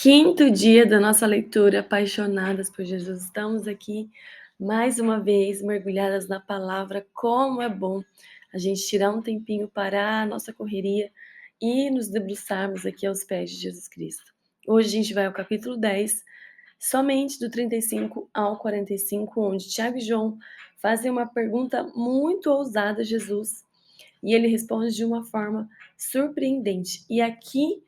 Quinto dia da nossa leitura Apaixonadas por Jesus. Estamos aqui mais uma vez mergulhadas na palavra. Como é bom a gente tirar um tempinho, parar a nossa correria e nos debruçarmos aqui aos pés de Jesus Cristo. Hoje a gente vai ao capítulo 10, somente do 35 ao 45, onde Tiago e João fazem uma pergunta muito ousada a Jesus e ele responde de uma forma surpreendente. E aqui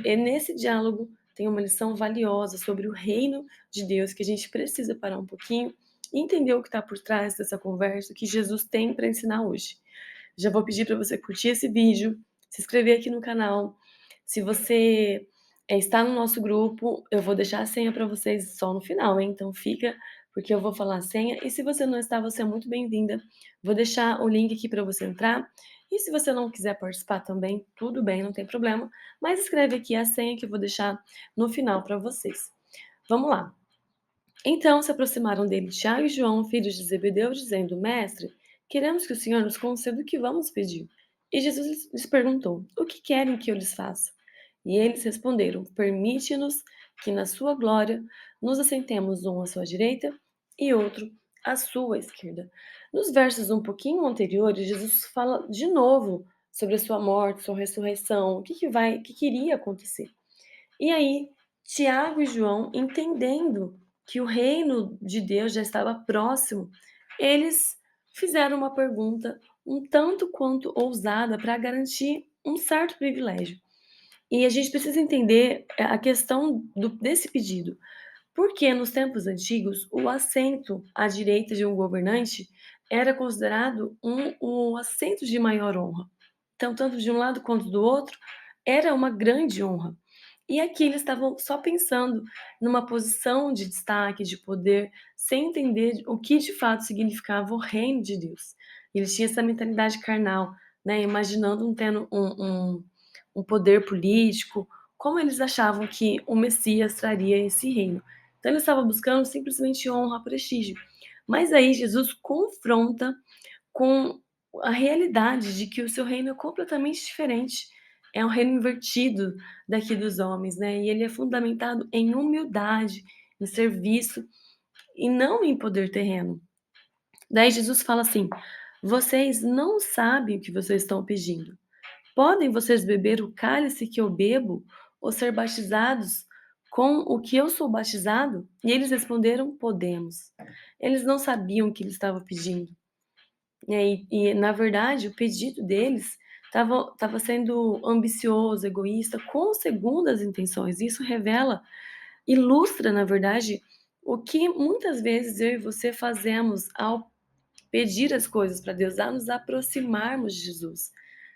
nesse diálogo tem uma lição valiosa sobre o reino de Deus que a gente precisa parar um pouquinho e entender o que está por trás dessa conversa que Jesus tem para ensinar hoje. Já vou pedir para você curtir esse vídeo, se inscrever aqui no canal. Se você está no nosso grupo, eu vou deixar a senha para vocês só no final, hein? Então fica, porque eu vou falar a senha. E se você não está, você é muito bem-vinda. Vou deixar o link aqui para você entrar. E se você não quiser participar também, tudo bem, não tem problema. Mas escreve aqui a senha que eu vou deixar no final para vocês. Vamos lá. Então se aproximaram dele Tiago e João, filhos de Zebedeu, dizendo: Mestre, queremos que o Senhor nos conceda o que vamos pedir. E Jesus lhes perguntou: O que querem que eu lhes faça? E eles responderam: Permite-nos que na sua glória nos assentemos um à sua direita e outro à sua esquerda. Nos versos um pouquinho anteriores, Jesus fala de novo sobre a sua morte, sua ressurreição, o que iria acontecer. E aí, Tiago e João, entendendo que o reino de Deus já estava próximo, eles fizeram uma pergunta um tanto quanto ousada para garantir um certo privilégio. E a gente precisa entender a questão desse pedido. Porque nos tempos antigos, o assento à direita de um governante era considerado um assento de maior honra. Então, tanto de um lado quanto do outro, era uma grande honra. E aqui eles estavam só pensando numa posição de destaque, de poder, sem entender o que de fato significava o reino de Deus. Eles tinham essa mentalidade carnal, né? Imaginando tendo um poder político, como eles achavam que o Messias traria esse reino. Então eles estavam buscando simplesmente honra, prestígio. Mas aí Jesus confronta com a realidade de que o seu reino é completamente diferente. É um reino invertido daqui dos homens, né? E ele é fundamentado em humildade, em serviço e não em poder terreno. Daí Jesus fala assim: vocês não sabem o que vocês estão pedindo. Podem vocês beber o cálice que eu bebo ou ser batizados com o que eu sou batizado? E eles responderam: podemos. Eles não sabiam o que eles estavam pedindo. Na verdade, o pedido deles estava sendo ambicioso, egoísta, com segundas intenções. Isso revela, ilustra, na verdade, o que muitas vezes eu e você fazemos ao pedir as coisas para Deus, a nos aproximarmos de Jesus.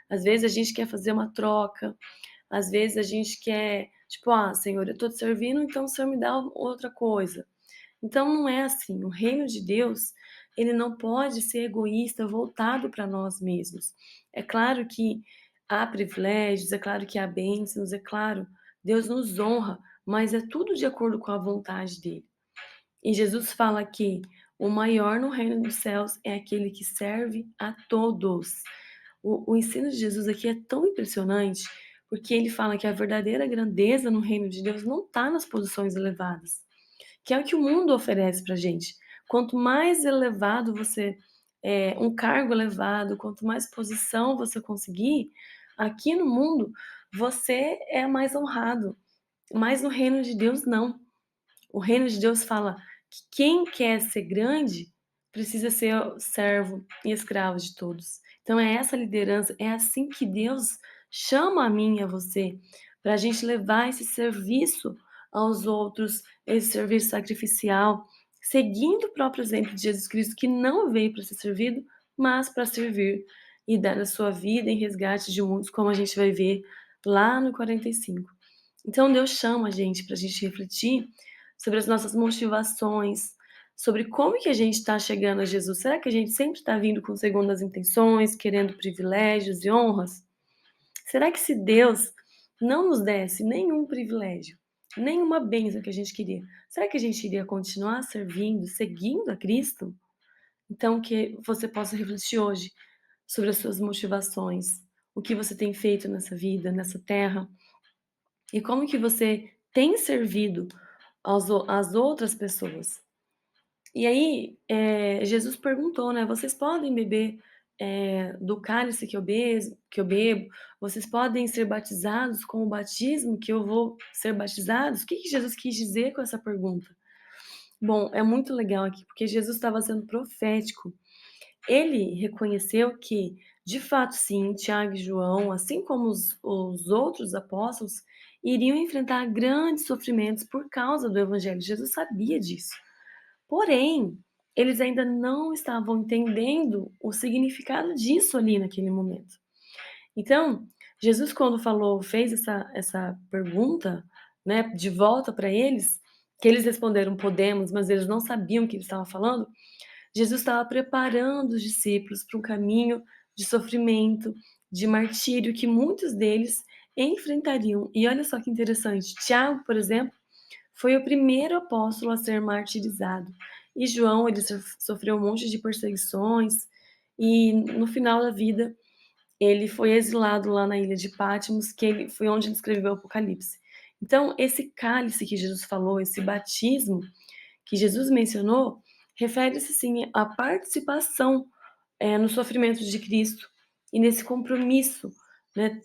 Às vezes a gente quer fazer uma troca, às vezes a gente quer, tipo, Senhor, eu estou te servindo, então o Senhor me dá outra coisa. Então não é assim. O reino de Deus, ele não pode ser egoísta, voltado para nós mesmos. É claro que há privilégios, é claro que há bênçãos, é claro, Deus nos honra, mas é tudo de acordo com a vontade dele. E Jesus fala que o maior no reino dos céus é aquele que serve a todos. O ensino de Jesus aqui é tão impressionante, porque ele fala que a verdadeira grandeza no reino de Deus não está nas posições elevadas, que é o que o mundo oferece para gente. Quanto mais elevado você um cargo elevado, quanto mais posição você conseguir, aqui no mundo você é mais honrado. Mas no reino de Deus, não. O reino de Deus fala que quem quer ser grande precisa ser servo e escravo de todos. Então é essa liderança, é assim que Deus chama a mim e a você, para a gente levar esse serviço aos outros, esse serviço sacrificial, seguindo o próprio exemplo de Jesus Cristo, que não veio para ser servido, mas para servir e dar a sua vida em resgate de muitos, como a gente vai ver lá no 45. Então Deus chama a gente para a gente refletir sobre as nossas motivações, sobre como que a gente está chegando a Jesus. Será que a gente sempre está vindo com segundas intenções, querendo privilégios e honras? Será que se Deus não nos desse nenhum privilégio, nenhuma bênção que a gente queria, será que a gente iria continuar servindo, seguindo a Cristo? Então que você possa refletir hoje sobre as suas motivações, o que você tem feito nessa vida, nessa terra, e como que você tem servido às outras pessoas. E aí, Jesus perguntou, né: "Vocês podem beber, do cálice que eu bebo? Vocês podem ser batizados com o batismo que eu vou ser batizados?" O que que Jesus quis dizer com essa pergunta? Bom, é muito legal aqui, porque Jesus estava sendo profético. Ele reconheceu que, de fato, sim, Tiago e João, assim como os outros apóstolos, iriam enfrentar grandes sofrimentos por causa do evangelho. Jesus sabia disso. Porém, eles ainda não estavam entendendo o significado disso ali naquele momento. Então, Jesus quando fez essa pergunta, né, de volta para eles, que eles responderam: "Podemos", mas eles não sabiam o que ele estava falando. Jesus estava preparando os discípulos para um caminho de sofrimento, de martírio que muitos deles enfrentariam. E olha só que interessante, Tiago, por exemplo, foi o primeiro apóstolo a ser martirizado. E João, ele sofreu um monte de perseguições e no final da vida ele foi exilado lá na ilha de Patmos, que ele foi onde ele escreveu o Apocalipse. Então, esse cálice que Jesus falou, esse batismo que Jesus mencionou, refere-se sim à participação, no sofrimento de Cristo e nesse compromisso, né,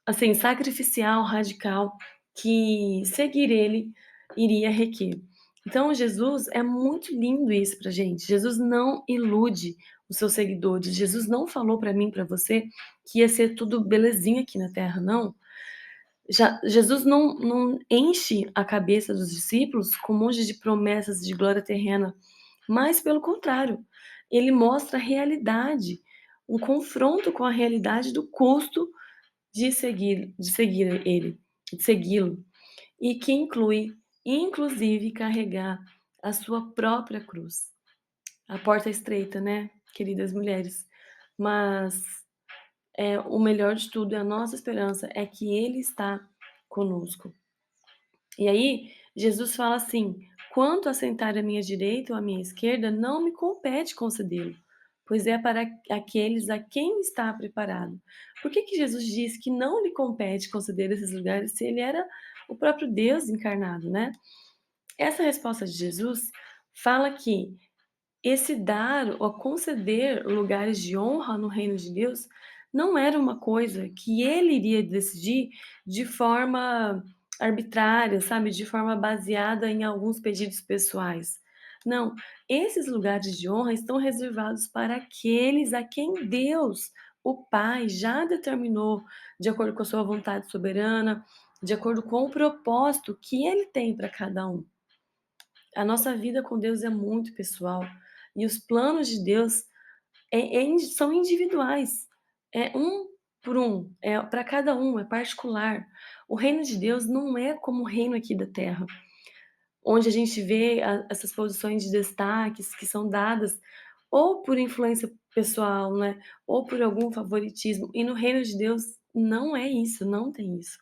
assim, sacrificial, radical, que seguir ele iria requer. Então Jesus é muito lindo isso pra gente, Jesus não ilude os seus seguidores, Jesus não falou pra mim, pra você, que ia ser tudo belezinha aqui na terra, não. Jesus não enche a cabeça dos discípulos com um monte de promessas de glória terrena, mas pelo contrário, ele mostra a realidade, um confronto com a realidade do custo de seguir ele, de segui-lo, e que inclui, inclusive, carregar a sua própria cruz. A porta é estreita, né, queridas mulheres, mas, o melhor de tudo, a nossa esperança é que ele está conosco. E aí, Jesus fala assim: "Quanto a sentar à minha direita ou à minha esquerda, não me compete concedê-lo, pois é para aqueles a quem está preparado." Por que que Jesus disse que não lhe compete conceder esses lugares se ele era o próprio Deus encarnado, né? Essa resposta de Jesus fala que esse dar ou conceder lugares de honra no reino de Deus não era uma coisa que ele iria decidir de forma arbitrária, sabe, de forma baseada em alguns pedidos pessoais. Não, esses lugares de honra estão reservados para aqueles a quem Deus, o Pai, já determinou de acordo com a sua vontade soberana, de acordo com o propósito que ele tem para cada um. A nossa vida com Deus é muito pessoal e os planos de Deus são individuais, é um por um, é para cada um, é particular. O reino de Deus não é como o reino aqui da terra, onde a gente vê essas posições de destaques que são dadas ou por influência pessoal, né, ou por algum favoritismo. E no reino de Deus não é isso, não tem isso.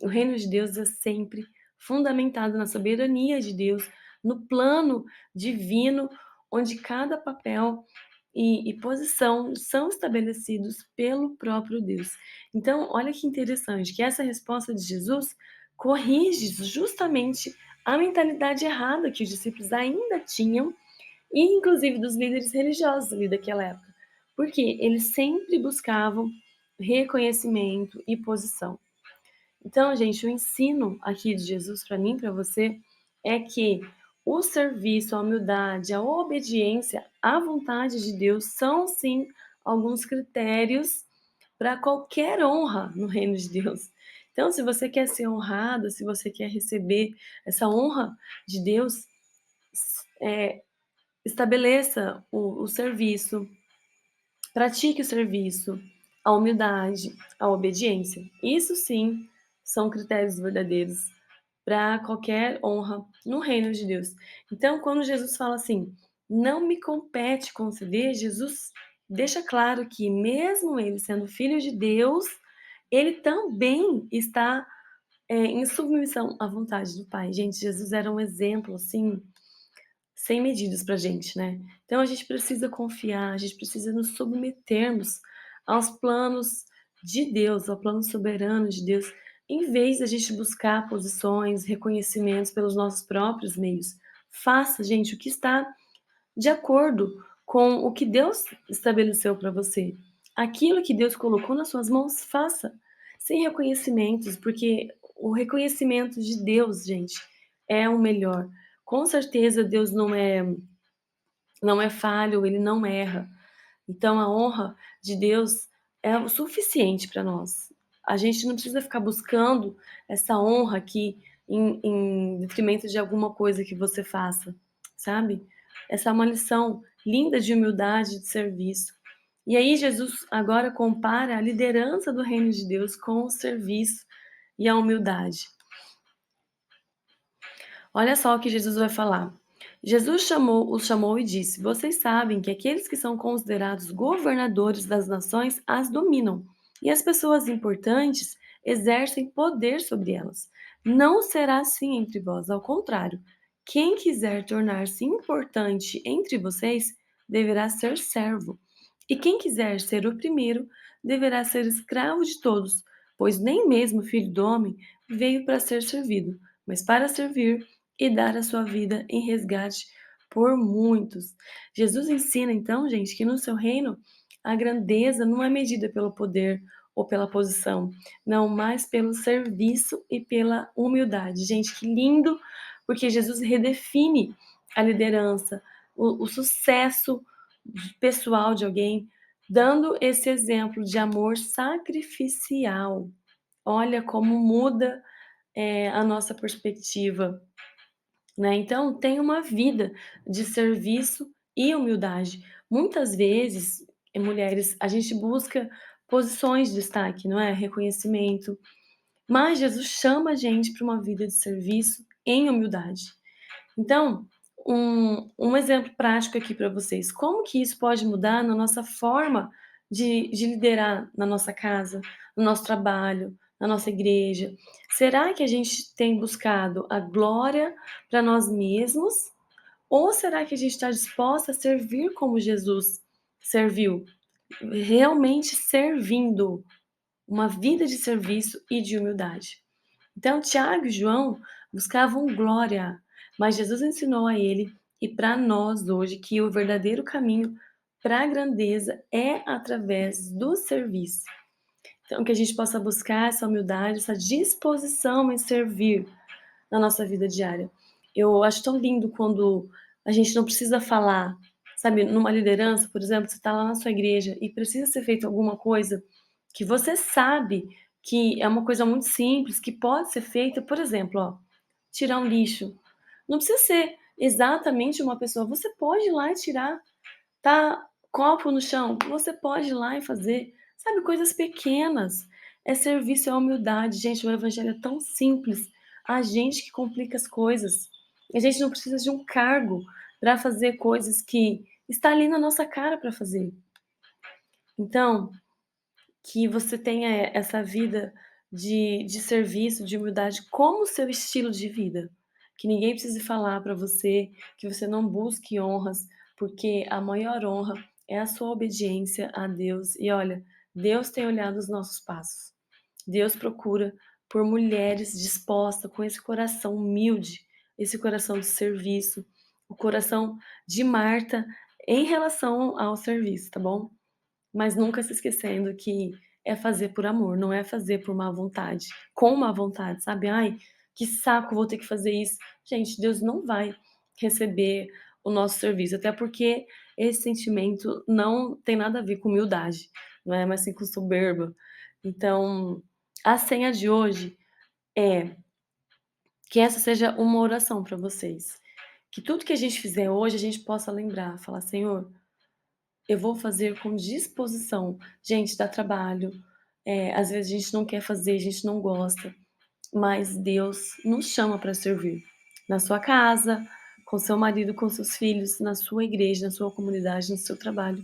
O reino de Deus é sempre fundamentado na soberania de Deus, no plano divino, onde cada papel e posição são estabelecidos pelo próprio Deus. Então, olha que interessante, que essa resposta de Jesus corrige justamente a mentalidade errada que os discípulos ainda tinham, e inclusive dos líderes religiosos ali daquela época, porque eles sempre buscavam reconhecimento e posição. Então, gente, o ensino aqui de Jesus para mim, para você, é que o serviço, a humildade, a obediência à vontade de Deus são sim alguns critérios para qualquer honra no reino de Deus. Então, se você quer ser honrado, se você quer receber essa honra de Deus, estabeleça o serviço, pratique o serviço, a humildade, a obediência. Isso sim são critérios verdadeiros para qualquer honra no reino de Deus. Então, quando Jesus fala assim: "Não me compete conceder", Jesus deixa claro que mesmo ele sendo filho de Deus, ele também está, em submissão à vontade do Pai. Gente, Jesus era um exemplo, assim, sem medidas para a gente, né. Então a gente precisa confiar, a gente precisa nos submetermos aos planos de Deus, ao plano soberano de Deus, em vez da gente buscar posições, reconhecimentos pelos nossos próprios meios, faça, gente, o que está de acordo com o que Deus estabeleceu para você. Aquilo que Deus colocou nas suas mãos, faça, sem reconhecimentos, porque o reconhecimento de Deus, gente, é o melhor. Com certeza Deus não é falho, ele não erra. Então a honra de Deus é o suficiente para nós. A gente não precisa ficar buscando essa honra aqui em detrimento de alguma coisa que você faça, sabe? Essa é uma lição linda de humildade, de serviço. E aí Jesus agora compara a liderança do reino de Deus com o serviço e a humildade. Olha só o que Jesus vai falar. Jesus os chamou e disse: Vocês sabem que aqueles que são considerados governadores das nações as dominam, e as pessoas importantes exercem poder sobre elas. Não será assim entre vós, ao contrário. Quem quiser tornar-se importante entre vocês deverá ser servo, e quem quiser ser o primeiro deverá ser escravo de todos, pois nem mesmo o filho do homem veio para ser servido, mas para servir e dar a sua vida em resgate por muitos. Jesus ensina, então, gente, que no seu reino a grandeza não é medida pelo poder ou pela posição, não, mas pelo serviço e pela humildade. Gente, que lindo, porque Jesus redefine a liderança, o sucesso pessoal de alguém, dando esse exemplo de amor sacrificial. Olha como muda a nossa perspectiva, né? Então, tem uma vida de serviço e humildade. Muitas vezes, mulheres, a gente busca posições de destaque, não é? Reconhecimento. Mas Jesus chama a gente para uma vida de serviço em humildade. Então, um exemplo prático aqui para vocês. Como que isso pode mudar na nossa forma de liderar na nossa casa, no nosso trabalho, na nossa igreja? Será que a gente tem buscado a glória para nós mesmos? Ou será que a gente está disposta a servir como Jesus serviu? Realmente servindo, uma vida de serviço e de humildade. Então, Tiago e João buscavam glória, mas Jesus ensinou a ele e para nós hoje que o verdadeiro caminho para a grandeza é através do serviço. Então, que a gente possa buscar essa humildade, essa disposição em servir na nossa vida diária. Eu acho tão lindo quando a gente não precisa falar, sabe, numa liderança, por exemplo, você está lá na sua igreja e precisa ser feita alguma coisa que você sabe que é uma coisa muito simples, que pode ser feita, por exemplo, ó, tirar um lixo. Não precisa ser exatamente uma pessoa, você pode ir lá e tirar. Tá copo no chão, você pode ir lá e fazer, sabe, coisas pequenas. É serviço, é humildade. Gente, o evangelho é tão simples. A gente que complica as coisas. A gente não precisa de um cargo para fazer coisas que está ali na nossa cara para fazer. Então, que você tenha essa vida de serviço, de humildade como seu estilo de vida. Que ninguém precise falar para você, que você não busque honras, porque a maior honra é a sua obediência a Deus. E olha, Deus tem olhado os nossos passos. Deus procura por mulheres dispostas, com esse coração humilde, esse coração de serviço, o coração de Marta em relação ao serviço, tá bom? Mas nunca se esquecendo que é fazer por amor, não é fazer por má vontade, com má vontade, sabe? "Ai, que saco, vou ter que fazer isso". Gente, Deus não vai receber o nosso serviço, até porque esse sentimento não tem nada a ver com humildade, não é, mas sim com soberba. Então, a senha de hoje é que essa seja uma oração para vocês, que tudo que a gente fizer hoje, a gente possa lembrar, falar: "Senhor, eu vou fazer com disposição". Gente, dá trabalho, às vezes a gente não quer fazer, a gente não gosta, mas Deus nos chama para servir. Na sua casa, com seu marido, com seus filhos, na sua igreja, na sua comunidade, no seu trabalho.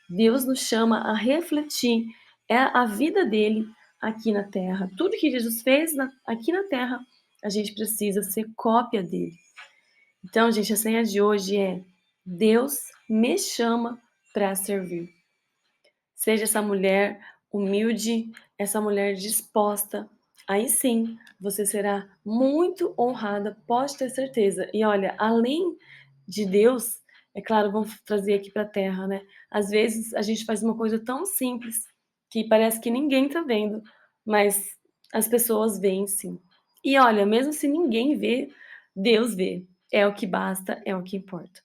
Deus nos chama a refletir a vida dele aqui na terra. Tudo que Jesus fez aqui na terra, a gente precisa ser cópia dele. Então, gente, a senha de hoje é: Deus me chama para servir. Seja essa mulher humilde, essa mulher disposta Aí sim, você será muito honrada, pode ter certeza. E olha, além de Deus, é claro, vamos trazer aqui para a terra, né? Às vezes a gente faz uma coisa tão simples que parece que ninguém tá vendo, mas as pessoas veem sim. E olha, mesmo se ninguém vê, Deus vê. É o que basta, é o que importa.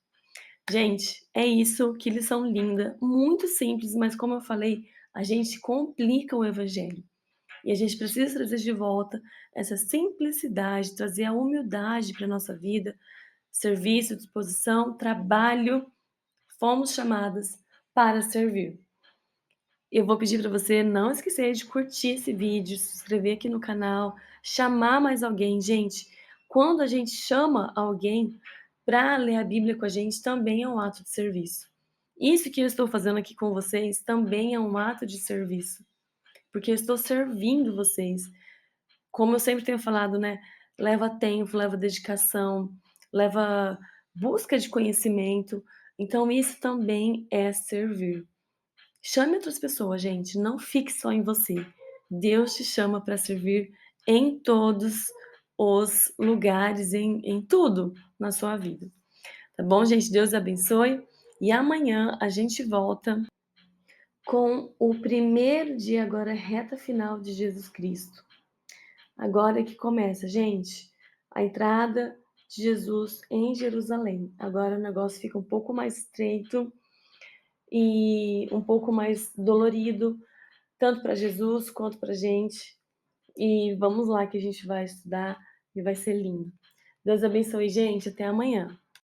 Gente, é isso, que lição linda, muito simples, mas como eu falei, a gente complica o evangelho. E a gente precisa trazer de volta essa simplicidade, trazer a humildade para a nossa vida, serviço, disposição, trabalho. Fomos chamadas para servir. Eu vou pedir para você não esquecer de curtir esse vídeo, se inscrever aqui no canal, chamar mais alguém. Gente, quando a gente chama alguém para ler a Bíblia com a gente, também é um ato de serviço. Isso que eu estou fazendo aqui com vocês também é um ato de serviço, porque eu estou servindo vocês. Como eu sempre tenho falado, né, leva tempo, leva dedicação, leva busca de conhecimento, então isso também é servir. Chame outras pessoas, gente, não fique só em você. Deus te chama para servir em todos os lugares, em tudo na sua vida. Tá bom, gente? Deus abençoe. E amanhã a gente volta com o primeiro dia, agora reta final de Jesus Cristo. Agora que começa, gente, a entrada de Jesus em Jerusalém. Agora o negócio fica um pouco mais estreito e um pouco mais dolorido, tanto para Jesus quanto para a gente. E vamos lá que a gente vai estudar e vai ser lindo. Deus abençoe, gente. Até amanhã.